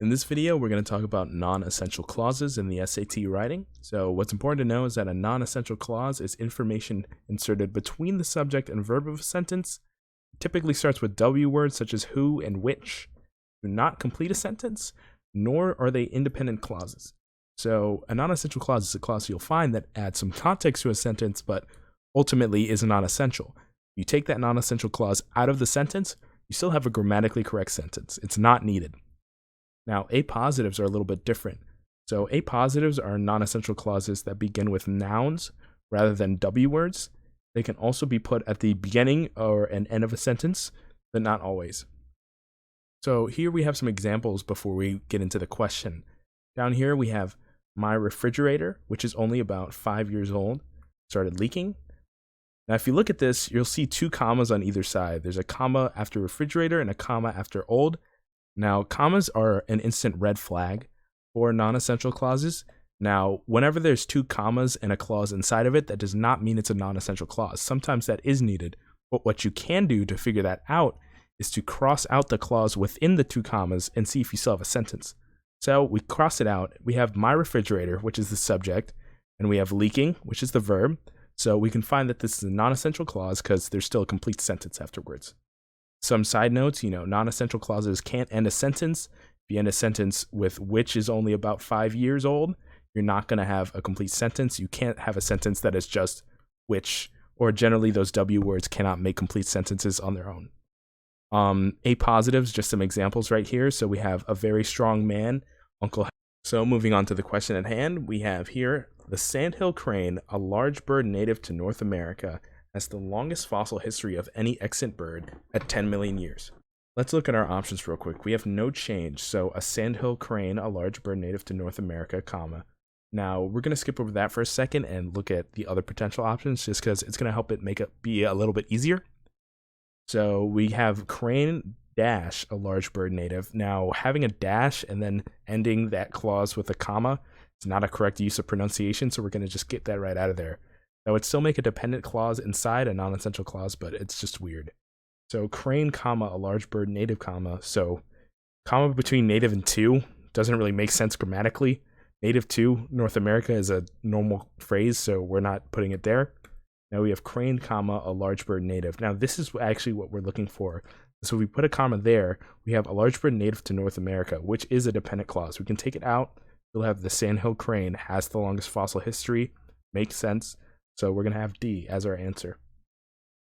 In this video, we're going to talk about non-essential clauses in the SAT writing. So what's important to know is that a non-essential clause is information inserted between the subject and verb of a sentence. It typically starts with W words such as who and which, do not complete a sentence, nor are they independent clauses. So a non-essential clause is a clause you'll find that adds some context to a sentence, but ultimately is non-essential. You take that non-essential clause out of the sentence, you still have a grammatically correct sentence. It's not needed. Now, apositives are a little bit different. So apositives are non-essential clauses that begin with nouns rather than W words. They can also be put at the beginning or an end of a sentence, but not always. So here we have some examples before we get into the question. Down here we have my refrigerator, which is only about 5 years old, started leaking. Now, if you look at this, you'll see two commas on either side. There's a comma after refrigerator and a comma after old. Now, commas are an instant red flag for non-essential clauses. Now, whenever there's two commas and a clause inside of it, that does not mean it's a non-essential clause. Sometimes that is needed, but what you can do to figure that out is to cross out the clause within the two commas and see if you still have a sentence. So we cross it out. We have my refrigerator, which is the subject, and we have leaking, which is the verb. So we can find that this is a non-essential clause because there's still a complete sentence afterwards. Some side notes, non-essential clauses can't end a sentence. If you end a sentence with which is only about 5 years old, you're not going to have a complete sentence. You can't have a sentence that is just which, or generally those W words cannot make complete sentences on their own. Apositives, just some examples right here. So we have a very strong man, Uncle. So moving on to the question at hand, we have here the sandhill crane, a large bird native to North America, has the longest fossil history of any extant bird at 10 million years. Let's look at our options real quick. We have no change, so a sandhill crane, a large bird native to North America, comma. Now, we're going to skip over that for a second and look at the other potential options just because it's going to help it make it be a little bit easier. So we have crane dash, a large bird native. Now, having a dash and then ending that clause with a comma is not a correct use of pronunciation, so we're going to just get that right out of there. That would still make a dependent clause inside a non-essential clause, but it's just weird. So crane, comma, a large bird, native, comma. So comma between native and to doesn't really make sense grammatically. Native to North America is a normal phrase, so we're not putting it there. Now we have crane, comma, a large bird, native. Now this is actually what we're looking for. So if we put a comma there, we have a large bird native to North America, which is a dependent clause. We can take it out. We'll have the sandhill crane has the longest fossil history. Makes sense. So we're going to have D as our answer.